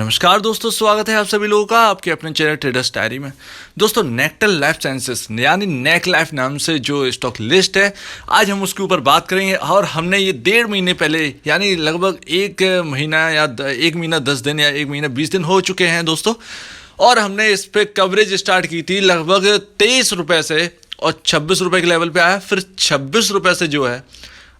नमस्कार दोस्तों, स्वागत है आप सभी लोगों का आपके अपने चैनल ट्रेडर्स डायरी में। दोस्तों, नेक्टल लाइफ साइंसेस यानी नेक लाइफ नाम से जो स्टॉक लिस्ट है, आज हम उसके ऊपर बात करेंगे। और हमने ये 1.5 महीने पहले यानी लगभग 1 महीना या 1 महीना 10 दिन या 1 महीना 20 दिन हो चुके हैं दोस्तों, और हमने इस पर कवरेज स्टार्ट की थी लगभग 23 रुपये से और 26 रुपये के लेवल पे आया। फिर 26 रुपये से जो है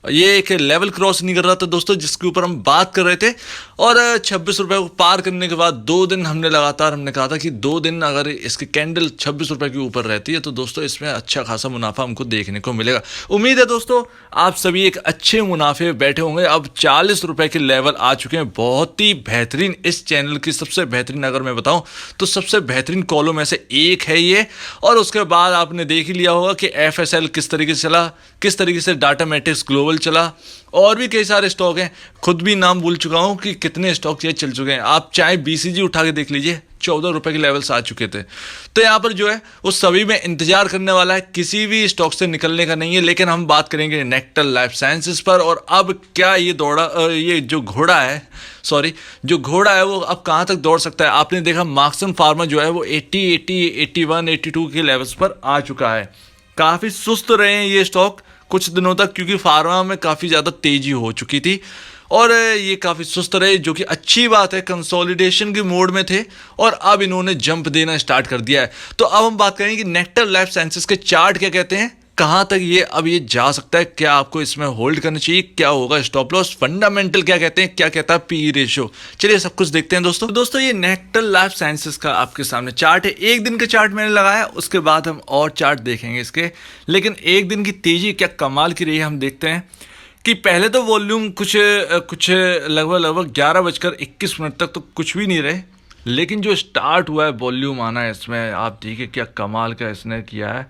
ये एक लेवल क्रॉस नहीं कर रहा था दोस्तों, जिसके ऊपर हम बात कर रहे थे। और 26 रुपये को पार करने के बाद 2 दिन हमने लगातार हमने कहा था कि 2 दिन अगर इसकी कैंडल 26 रुपये के ऊपर रहती है तो दोस्तों इसमें अच्छा खासा मुनाफा हमको देखने को मिलेगा। उम्मीद है दोस्तों आप सभी एक अच्छे मुनाफे में बैठे होंगे। अब 40 रुपये के लेवल आ चुके हैं, बहुत ही बेहतरीन। इस चैनल की सबसे बेहतरीन अगर मैं बताऊं तो सबसे बेहतरीन कॉलों में से एक है ये। और उसके बाद आपने देख ही लिया होगा कि FSL किस तरीके से चला, किस तरीके से डाटा मैट्रिक्स ग्लोबल चला, और भी कई सारे स्टॉक हैं। खुद भी नाम भूल चुका हूं कि कितने स्टॉक ये चल चुके हैं। आप चाहे BCG उठा के देख लीजिए, 14 रुपये के लेवल्स आ चुके थे। तो यहाँ पर जो है वो सभी में इंतजार करने वाला है, किसी भी स्टॉक से निकलने का नहीं है। लेकिन हम बात करेंगे नेक्टल लाइफ साइंसेस पर। और अब क्या ये ये जो घोड़ा है वो अब कहाँ तक दौड़ सकता है। आपने देखा मार्क्सन फार्मा जो है वो 80, 81, 82 के लेवल्स पर आ चुका है। काफ़ी सुस्त रहे हैं ये स्टॉक कुछ दिनों तक, क्योंकि फार्मा में काफ़ी ज़्यादा तेज़ी हो चुकी थी और ये काफ़ी सुस्त रहे, जो कि अच्छी बात है। कंसोलिडेशन के मोड में थे और अब इन्होंने जंप देना स्टार्ट कर दिया है। तो अब हम बात करेंगे कि नेक्टल लाइफ साइंसेस के चार्ट क्या कहते हैं, कहाँ तक ये अब ये जा सकता है, क्या आपको इसमें होल्ड करना चाहिए, क्या होगा स्टॉप लॉस, फंडामेंटल क्या कहते हैं, क्या कहता है PE रेशियो। चलिए सब कुछ देखते हैं दोस्तों ये नेक्टल लाइफ साइंसेस का आपके सामने चार्ट है। एक दिन का चार्ट मैंने लगाया, उसके बाद हम और चार्ट देखेंगे इसके। लेकिन एक दिन की तेजी क्या कमाल की रही है, हम देखते हैं कि पहले तो वॉल्यूम कुछ लगभग 11:21 तक तो कुछ भी नहीं रहे। लेकिन जो स्टार्ट हुआ है वॉल्यूम आना है इसमें, आप देखिए क्या कमाल का इसने किया है।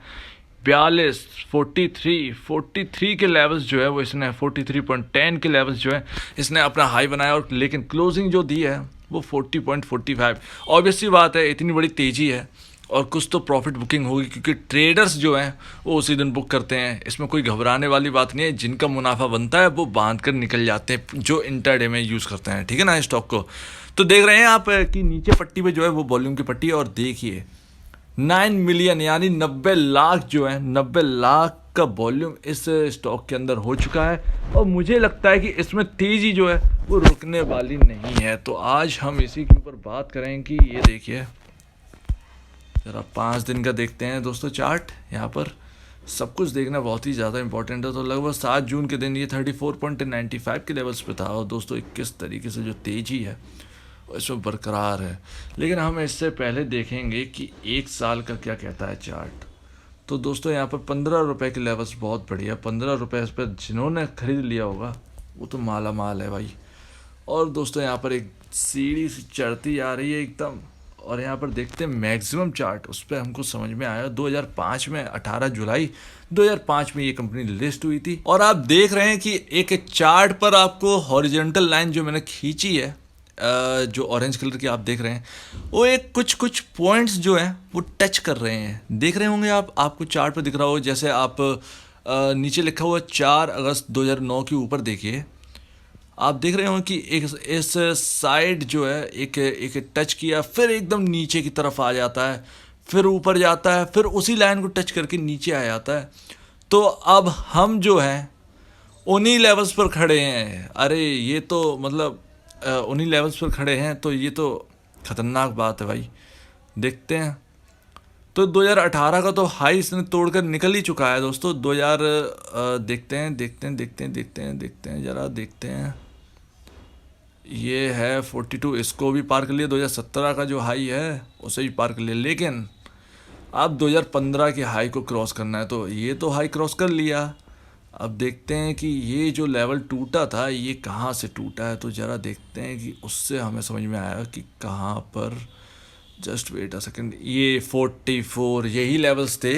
42, 43 के लेवल्स जो है वो इसने 43.10 के लेवल्स जो है इसने अपना हाई बनाया। और लेकिन क्लोजिंग जो दी है वो 40.45। ऑब्वियसली बात है, इतनी बड़ी तेज़ी है और कुछ तो प्रॉफिट बुकिंग होगी, क्योंकि ट्रेडर्स जो हैं वो उसी दिन बुक करते हैं। इसमें कोई घबराने वाली बात नहीं है। जिनका मुनाफा बनता है वो बांध कर निकल जाते हैं, जो इंटरडे में यूज़ करते हैं, ठीक है ना, स्टॉक को। तो देख रहे हैं आप कि नीचे पट्टी पे जो है वो वॉल्यूम की पट्टी है, और देखिए 9 मिलियन यानी 90 लाख जो है 90 लाख का वॉल्यूम इस स्टॉक के अंदर हो चुका है। और मुझे लगता है कि इसमें तेज़ी जो है वो रुकने वाली नहीं है। तो आज हम इसी के ऊपर बात करें कि ये देखिए ज़रा 5 दिन का देखते हैं दोस्तों चार्ट। यहाँ पर सब कुछ देखना बहुत ही ज़्यादा इंपॉर्टेंट है। तो लगभग 7 जून के दिन ये 34.95 के लेवल्स पे था। और दोस्तों किस तरीके से जो तेज़ी है इसमें बरकरार है। लेकिन हम इससे पहले देखेंगे कि 1 साल का क्या कहता है चार्ट। तो दोस्तों यहाँ पर 15 रुपये के लेवल्स बहुत बढ़िया। 15 रुपये इस पर जिन्होंने खरीद लिया होगा वो तो माला माल है भाई। और दोस्तों यहाँ पर एक सीढ़ी सी चढ़ती आ रही है एकदम। और यहाँ पर देखते हैं मैक्सिमम चार्ट, उस पर हमको समझ में आया 2005 में 18 जुलाई 2005 में ये कंपनी लिस्ट हुई थी। और आप देख रहे हैं कि एक चार्ट पर आपको हॉरिजॉन्टल लाइन जो मैंने खींची है, जो ऑरेंज कलर की आप देख रहे हैं, वो एक कुछ पॉइंट्स जो हैं वो टच कर रहे हैं। देख रहे होंगे आपको चार्ट पर दिख रहा हो। जैसे आप नीचे लिखा हुआ 4 अगस्त 2009 के ऊपर देखिए, आप देख रहे होंगे कि एक इस साइड जो है एक टच किया, फिर एकदम नीचे की तरफ आ जाता है, फिर ऊपर जाता है, फिर उसी लाइन को टच करके नीचे आ जाता है। तो अब हम जो है उन्हीं लेवल्स पर खड़े हैं। अरे ये तो मतलब उन्हीं लेवल्स पर खड़े हैं, तो ये तो ख़तरनाक बात है भाई। देखते हैं तो 2018 का तो हाई इसने तोड़कर निकल ही चुका है दोस्तों। 2000 देखते हैं ज़रा देखते हैं। ये है 42, इसको भी पार कर लिया। 2017 का जो हाई है उसे भी पार कर लिया। लेकिन अब 2015 के हाई को क्रॉस करना है, तो ये तो हाई क्रॉस कर लिया। अब देखते हैं कि ये जो लेवल टूटा था ये कहाँ से टूटा है। तो ज़रा देखते हैं कि उससे हमें समझ में आया कि कहाँ पर। जस्ट वेट अ सेकंड, ये 44 यही लेवल्स थे।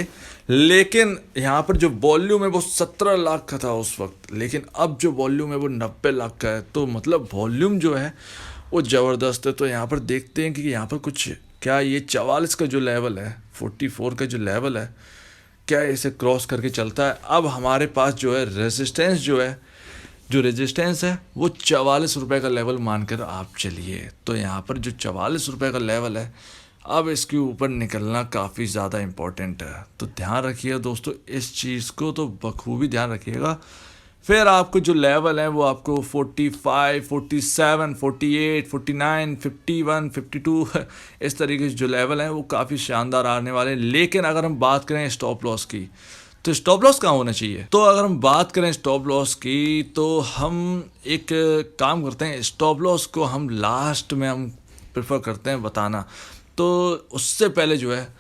लेकिन यहाँ पर जो वॉल्यूम है वो 17 लाख का था उस वक्त, लेकिन अब जो वॉल्यूम है वो 90 लाख का है। तो मतलब वॉल्यूम जो है वो ज़बरदस्त है। तो यहाँ पर देखते हैं कि यहाँ पर कुछ क्या ये 44 का जो लेवल है, 44 का जो लेवल है, क्या इसे क्रॉस करके चलता है। अब हमारे पास जो है रेजिस्टेंस जो है जो रेजिस्टेंस है वो 44 रुपये का लेवल मानकर आप चलिए। तो यहाँ पर जो 44 रुपये का लेवल है, अब इसके ऊपर निकलना काफ़ी ज़्यादा इम्पोर्टेंट है। तो ध्यान रखिएगा दोस्तों इस चीज़ को, तो बखूबी ध्यान रखिएगा। फिर आपको जो लेवल है वो आपको 45, 47, 48, 49, 51, 52 इस तरीके से जो लेवल है वो काफ़ी शानदार आने वाले हैं। लेकिन अगर हम बात करें स्टॉप लॉस की, तो स्टॉप लॉस कहाँ होना चाहिए? तो अगर हम बात करें स्टॉप लॉस की, तो हम एक काम करते हैं, स्टॉप लॉस को हम लास्ट में हम प्रेफर करते हैं बताना। तो उससे पहले जो है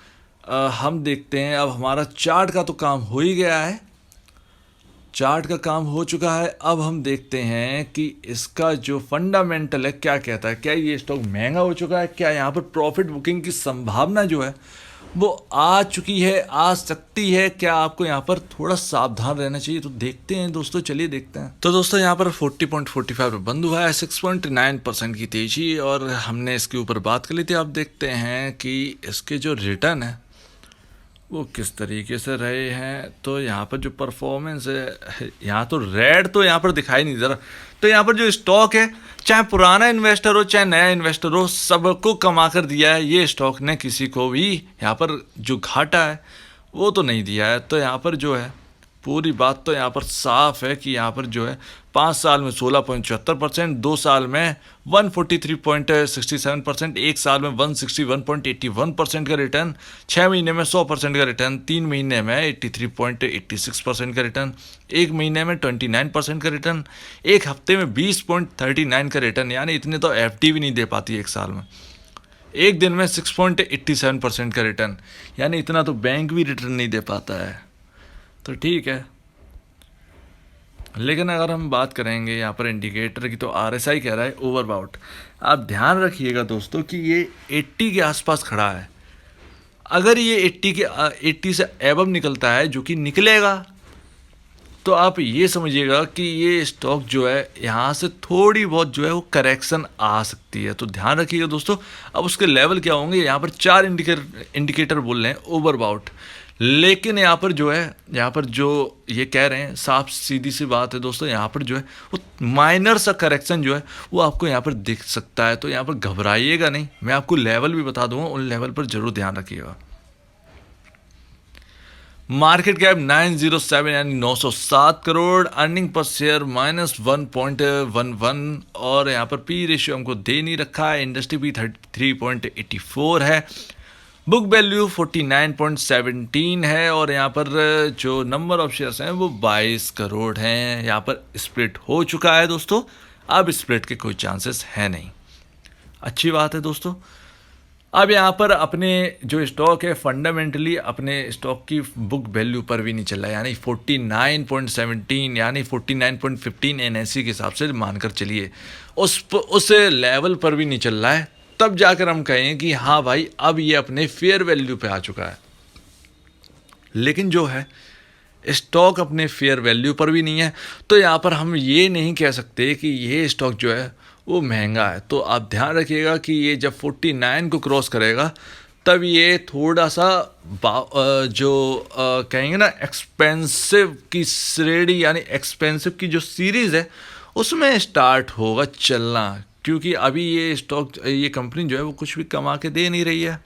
हम देखते हैं, अब हमारा चार्ट का तो काम हो ही गया है, चार्ट का काम हो चुका है। अब हम देखते हैं कि इसका जो फंडामेंटल है क्या कहता है। क्या ये स्टॉक महंगा हो चुका है? क्या यहाँ पर प्रॉफिट बुकिंग की संभावना जो है वो आ चुकी है, आ सकती है? क्या आपको यहाँ पर थोड़ा सावधान रहना चाहिए? तो देखते हैं दोस्तों, चलिए देखते हैं। तो दोस्तों यहाँ पर 40.45 पे बंद हुआ है, 6.9% की तेजी, और हमने इसके ऊपर बात कर ली थी। आप देखते हैं कि इसके जो रिटर्न है वो किस तरीके से रहे हैं। तो यहाँ पर जो परफॉर्मेंस है, यहाँ तो रेड तो यहाँ पर दिखाई नहीं दे रहा। तो यहाँ पर जो स्टॉक है, चाहे पुराना इन्वेस्टर हो चाहे नया इन्वेस्टर हो, सबको कमा कर दिया है ये स्टॉक ने। किसी को भी यहाँ पर जो घाटा है वो तो नहीं दिया है। तो यहाँ पर जो है पूरी बात तो यहाँ पर साफ है कि यहाँ पर जो है 5 साल में 16.74%, 2 साल में 143.67%, 1 साल में 161.81% का रिटर्न, 6 महीने में 100% का रिटर्न, 3 महीने में 83.86% का रिटर्न, 1 महीने में 29% का रिटर्न, 1 हफ्ते में 20.39 का रिटर्न। यानी इतने तो एफडी भी नहीं दे पाती एक साल में। 1 दिन में 6.87% का रिटर्न, यानी इतना तो बैंक भी रिटर्न नहीं दे पाता है। तो ठीक है, लेकिन अगर हम बात करेंगे यहाँ पर इंडिकेटर की, तो आरएसआई कह रहा है ओवरबाउट। आप ध्यान रखिएगा दोस्तों कि ये 80 के आसपास खड़ा है। अगर ये 80 से एबव निकलता है, जो कि निकलेगा, तो आप ये समझिएगा कि ये स्टॉक जो है यहाँ से थोड़ी बहुत जो है वो करेक्शन आ सकती है। तो ध्यान रखिएगा दोस्तों। अब उसके लेवल क्या होंगे? यहाँ पर 4 इंडिकेटर बोल रहे हैं ओवरबाउट, लेकिन यहाँ पर जो है, यहाँ पर जो ये कह रहे हैं, साफ सीधी सी बात है दोस्तों, यहाँ पर जो है वो माइनर सा करेक्शन जो है वो आपको यहाँ पर दिख सकता है। तो यहाँ पर घबराइएगा नहीं, मैं आपको लेवल भी बता दूंगा, उन लेवल पर जरूर ध्यान रखिएगा। मार्केट कैप 907 यानी 907 करोड़, अर्निंग पर शेयर -1.11, और यहाँ पर पी रेशियो हमको दे नहीं रखा है। इंडस्ट्री भी 33.84 है, बुक वैल्यू 49.17 है, और यहाँ पर जो नंबर ऑफ शेयर्स हैं वो 22 करोड़ हैं। यहाँ पर स्प्लिट हो चुका है दोस्तों, अब स्प्लिट के कोई चांसेस है नहीं। अच्छी बात है दोस्तों। अब यहाँ पर अपने जो स्टॉक है फंडामेंटली अपने स्टॉक की बुक वैल्यू पर भी नहीं चल रहा है, यानी 49.17 यानी 49.15 एनएससी के हिसाब से मानकर चलिए, उस लेवल पर भी नहीं चल रहा है। तब जाकर हम कहें कि हाँ भाई अब ये अपने फेयर वैल्यू पे आ चुका है। लेकिन जो है स्टॉक अपने फेयर वैल्यू पर भी नहीं है, तो यहाँ पर हम ये नहीं कह सकते कि ये स्टॉक जो है वो महंगा है। तो आप ध्यान रखिएगा कि ये जब 49 को क्रॉस करेगा तब ये थोड़ा सा कहेंगे ना एक्सपेंसिव की श्रेणी, यानी एक्सपेंसिव की जो सीरीज़ है उसमें स्टार्ट होगा चलना, क्योंकि अभी ये स्टॉक, ये कंपनी जो है वो कुछ भी कमा के दे नहीं रही है।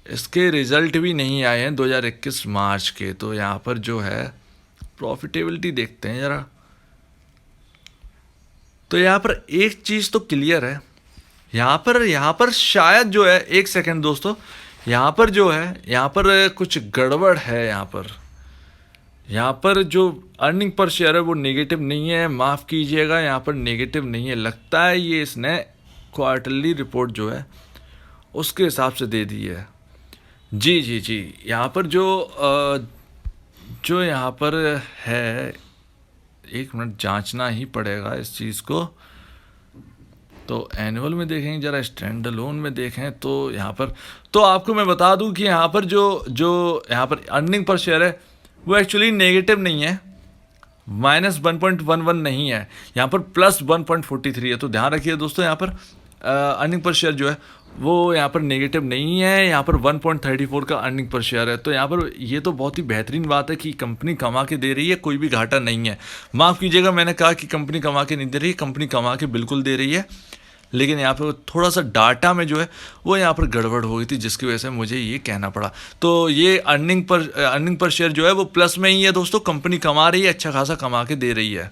इसके रिज़ल्ट भी नहीं आए हैं 2021 मार्च के। तो यहाँ पर जो है प्रॉफिटेबिलिटी देखते हैं ज़रा। तो यहाँ पर एक चीज़ तो क्लियर है, यहाँ पर शायद जो है, एक सेकंड दोस्तों, यहाँ पर जो है, यहाँ पर कुछ गड़बड़ है। यहाँ पर जो अर्निंग पर शेयर है वो नेगेटिव नहीं है, माफ़ कीजिएगा, यहाँ पर नेगेटिव नहीं है। लगता है ये इसने क्वार्टरली रिपोर्ट जो है उसके हिसाब से दे दी है। जी, यहाँ पर जो यहाँ पर है, एक मिनट जांचना ही पड़ेगा इस चीज़ को। तो एनुअल में देखें जरा, स्टैंड अलोन में देखें, तो यहाँ पर तो आपको मैं बता दूं कि यहाँ पर जो यहाँ पर अर्निंग पर शेयर है वो एक्चुअली नेगेटिव नहीं है, -1.11 नहीं है, यहाँ पर +1.43 है। तो ध्यान रखिए दोस्तों, यहाँ पर अर्निंग पर शेयर जो है वो यहाँ पर नेगेटिव नहीं है, यहाँ पर 1.34 का अर्निंग पर शेयर है। तो यहाँ पर ये तो बहुत ही बेहतरीन बात है कि कंपनी कमा के दे रही है, कोई भी घाटा नहीं है। माफ़ कीजिएगा, मैंने कहा कि कंपनी कमा के नहीं दे रही, कंपनी कमा के बिल्कुल दे रही है, लेकिन यहाँ पर थोड़ा सा डाटा में जो है वो यहाँ पर गड़बड़ हो गई थी, जिसकी वजह से मुझे ये कहना पड़ा। तो ये अर्निंग पर शेयर जो है वो प्लस में ही है दोस्तों, कंपनी कमा रही है, अच्छा खासा कमा के दे रही है।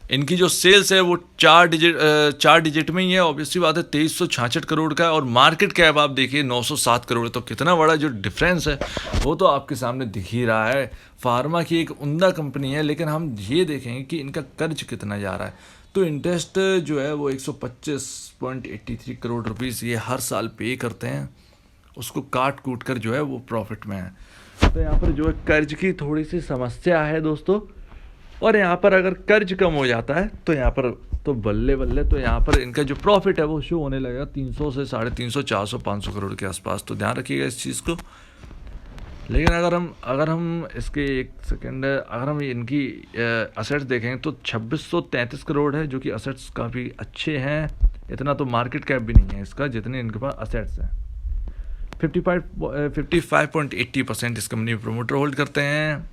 इनकी जो सेल्स है वो 4 डिजिट में ही है, ऑब्वियसली बात है 2366 करोड़ का है, और मार्केट कैप आप देखिए 907 करोड़ है। तो कितना बड़ा जो डिफरेंस है वो तो आपके सामने दिख ही रहा है। फार्मा की एक उम्दा कंपनी है, लेकिन हम ये देखेंगे कि इनका कर्ज कितना जा रहा है। तो इंटरेस्ट जो है वो 125.83 करोड़ रुपीस ये हर साल पे करते हैं, उसको काट कूट कर जो है वो प्रॉफिट में है। तो यहाँ पर जो है कर्ज की थोड़ी सी समस्या है दोस्तों, और यहाँ पर अगर कर्ज कम हो जाता है तो यहाँ पर तो बल्ले बल्ले, तो यहाँ पर इनका जो प्रॉफिट है वो शो होने लगेगा 300 से 350, 400, 500 करोड़ के आसपास। तो ध्यान रखिएगा इस चीज़ को। लेकिन अगर हम इसके एक सेकेंड, अगर हम इनकी असेट्स देखें तो 2633 करोड़ है, जो कि असेट्स काफ़ी अच्छे हैं। इतना तो मार्केट कैप भी नहीं है इसका जितने इनके पास असेट्स हैं। 55.80% इस कंपनी में प्रोमोटर होल्ड करते हैं,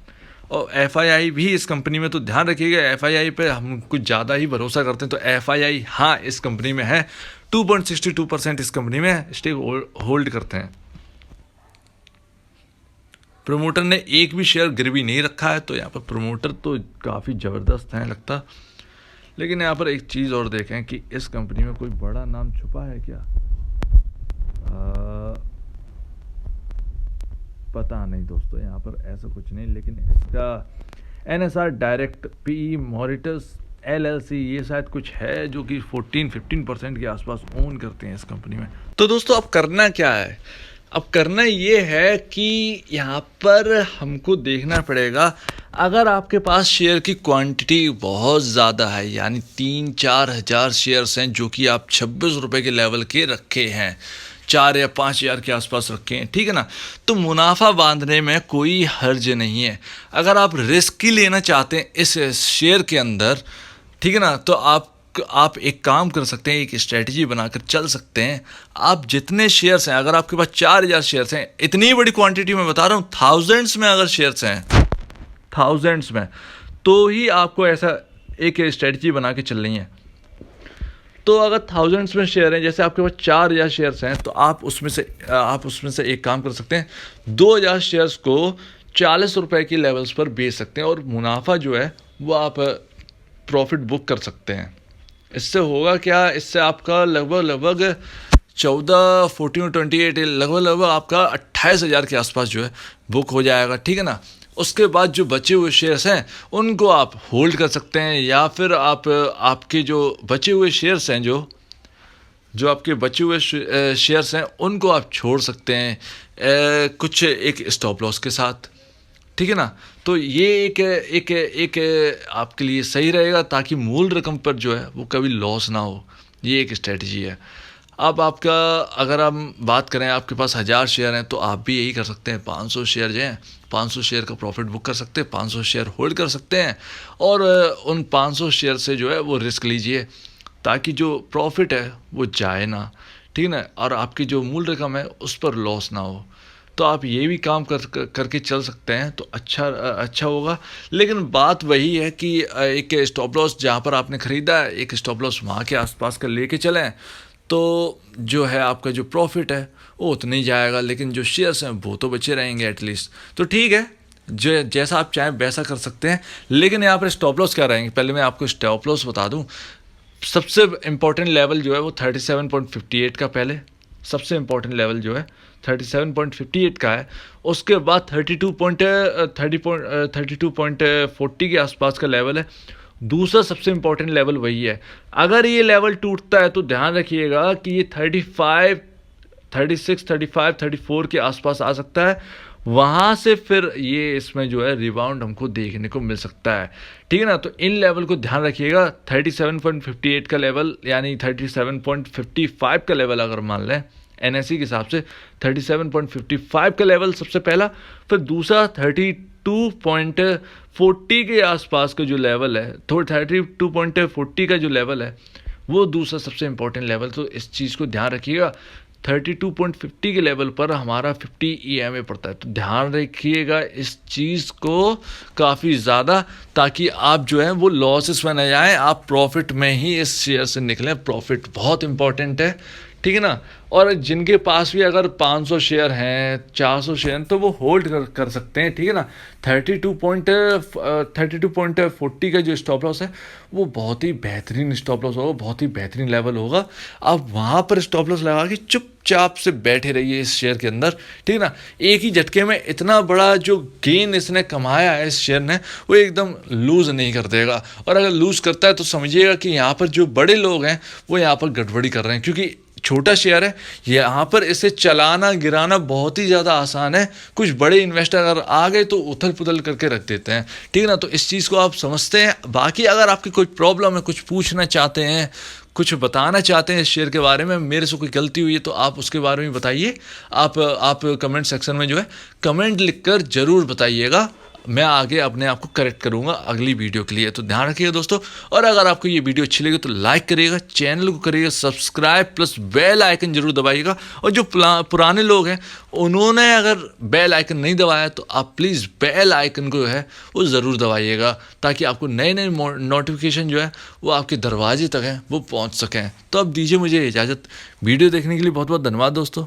और FII भी इस कंपनी में। तो ध्यान रखिएगा, FII पे हम कुछ ज़्यादा ही भरोसा करते हैं, तो FII हाँ इस कंपनी में है। 2.62% इस कंपनी में स्टेक होल्ड करते हैं। प्रमोटर ने एक भी शेयर गिरवी नहीं रखा है, तो यहाँ पर प्रमोटर तो काफ़ी ज़बरदस्त हैं लगता। लेकिन यहाँ पर एक चीज़ और देखें कि इस कंपनी में कोई बड़ा नाम छुपा है क्या, पता नहीं दोस्तों, यहाँ पर ऐसा कुछ नहीं। लेकिन इसका NSR direct PE Mauritius LLC ये शायद कुछ है जो कि 14-15% के आसपास ओन करते हैं इस कंपनी में। तो दोस्तों अब करना क्या है, अब करना ये है कि यहाँ पर हमको देखना पड़ेगा, अगर आपके पास शेयर की क्वांटिटी बहुत ज़्यादा है, यानी 3-4 हज़ार शेयर्स हैं जो कि आप 26 रुपये के लेवल के रखे हैं, 4 या 5 हज़ार के आसपास रखे हैं, ठीक है ना, तो मुनाफा बांधने में कोई हर्ज नहीं है। अगर आप रिस्क ही लेना चाहते हैं इस शेयर के अंदर, ठीक है ना, तो आप एक काम कर सकते हैं, एक स्ट्रेटजी बनाकर चल सकते हैं। आप जितने शेयर्स हैं, अगर आपके पास 4000 शेयर्स हैं, इतनी बड़ी क्वांटिटी में बता रहा हूँ, थाउजेंड्स में अगर शेयर्स हैं, थाउजेंड्स में, तो ही आपको ऐसा एक स्ट्रेटजी बना के चल रही है। तो अगर थाउजेंड्स में शेयर हैं, जैसे आपके पास 4000 शेयर्स हैं, तो आप उसमें से एक काम कर सकते हैं, 2000 शेयर्स को 40 रुपये की लेवल्स पर बेच सकते हैं, और मुनाफा जो है वो आप प्रॉफिट बुक कर सकते हैं। इससे होगा क्या, इससे आपका लगभग 14-28 लगभग आपका 28,000 के आसपास जो है बुक हो जाएगा, ठीक है ना। उसके बाद जो बचे हुए शेयर्स हैं उनको आप होल्ड कर सकते हैं, या फिर आपके जो बचे हुए शेयर्स हैं, जो आपके बचे हुए शेयर्स हैं उनको आप छोड़ सकते हैं कुछ एक स्टॉप लॉस के साथ, ठीक है ना। तो ये एक आपके लिए सही रहेगा, ताकि मूल रकम पर जो है वो कभी लॉस ना हो। ये एक स्ट्रेटजी है। अब आपका अगर हम बात करें, आपके पास 1000 शेयर हैं, तो आप भी यही कर सकते हैं, 500 शेयर जो हैं, 500 शेयर का प्रॉफिट बुक कर सकते हैं, 500 शेयर होल्ड कर सकते हैं, और उन 500 शेयर से जो है वो रिस्क लीजिए, ताकि जो प्रॉफिट है वो जाए ना, ठीक है ना, और आपकी जो मूल रकम है उस पर लॉस ना हो। तो आप ये भी काम करके चल सकते हैं, तो अच्छा होगा। लेकिन बात वही है कि एक स्टॉप लॉस जहाँ पर आपने ख़रीदा है, एक स्टॉप लॉस वहाँ के आसपास का लेके चलें, तो जो है आपका जो प्रॉफिट है वो उतना ही जाएगा, लेकिन जो शेयर्स हैं वो तो बचे रहेंगे एटलीस्ट। तो ठीक है, जो जैसा आप चाहें वैसा कर सकते हैं। लेकिन यहाँ पर स्टॉप लॉस क्या रहेंगे, पहले मैं आपको स्टॉप लॉस बता दूँ। सबसे इम्पोर्टेंट लेवल जो है वो 37.58 का, पहले सबसे इम्पोर्टेंट लेवल जो है 37.58 का है। उसके बाद 32.40 के आसपास का लेवल है। दूसरा सबसे इम्पोर्टेंट लेवल वही है। अगर ये लेवल टूटता है तो ध्यान रखिएगा कि ये 35, 36, 35, 34 के आसपास आ सकता है। वहाँ से फिर ये इसमें जो है रिबाउंड हमको देखने को मिल सकता है, ठीक है ना। तो इन लेवल को ध्यान रखिएगा। 37.58 का लेवल, यानी 37.55 का लेवल अगर मान लें NSE के हिसाब से, 37.55 का लेवल सबसे पहला, फिर दूसरा 32.40 के आसपास का जो लेवल है, 32.40 का जो लेवल है वो दूसरा सबसे इम्पोर्टेंट लेवल, तो इस चीज़ को ध्यान रखिएगा। 32.50 के लेवल पर हमारा 50 EMA पड़ता है, तो ध्यान रखिएगा इस चीज़ को काफ़ी ज़्यादा, ताकि आप जो है वो लॉसेस में न जाएं, आप प्रॉफिट में ही इस शेयर से निकलें। प्रॉफिट बहुत इंपॉर्टेंट है, ठीक है ना। और जिनके पास भी अगर 500 शेयर हैं, 400 शेयर हैं, तो वो होल्ड कर सकते हैं, ठीक है ना। 32.40 का जो स्टॉप लॉस है वो बहुत ही बेहतरीन स्टॉप लॉस होगा, बहुत ही बेहतरीन लेवल होगा। आप वहाँ पर स्टॉप लॉस लगा के चुपचाप से बैठे रहिए इस शेयर के अंदर, ठीक है ना। एक ही झटके में इतना बड़ा जो गेन इसने कमाया है इस शेयर ने, वो एकदम लूज़ नहीं कर देगा। और अगर लूज़ करता है तो समझिएगा कि यहाँ पर जो बड़े लोग हैं वो यहाँ पर गड़बड़ी कर रहे हैं, क्योंकि छोटा शेयर है, यहाँ पर इसे चलाना गिराना बहुत ही ज़्यादा आसान है। कुछ बड़े इन्वेस्टर अगर आ गए तो उथल पुथल करके रख देते हैं, ठीक है ना। तो इस चीज़ को आप समझते हैं। बाकी अगर आपकी कोई प्रॉब्लम है, कुछ पूछना चाहते हैं, कुछ बताना चाहते हैं इस शेयर के बारे में, मेरे से कोई गलती हुई है तो आप उसके बारे में बताइए। आप कमेंट सेक्शन में जो है कमेंट लिखकर ज़रूर बताइएगा, मैं आगे अपने आप को करेक्ट करूंगा अगली वीडियो के लिए। तो ध्यान रखिएगा दोस्तों, और अगर आपको ये वीडियो अच्छी लगी तो लाइक करिएगा, चैनल को करिएगा सब्सक्राइब, प्लस बेल आइकन जरूर दबाइएगा। और जो पुराने लोग हैं उन्होंने अगर बेल आइकन नहीं दबाया तो आप प्लीज़ बेल आइकन को जो है वो ज़रूर दबाइएगा, ताकि आपको नए नए नोटिफिकेशन जो है वो आपके दरवाजे तक हैं वो पहुँच सकें। तो अब दीजिए मुझे इजाज़त। वीडियो देखने के लिए बहुत बहुत धन्यवाद दोस्तों।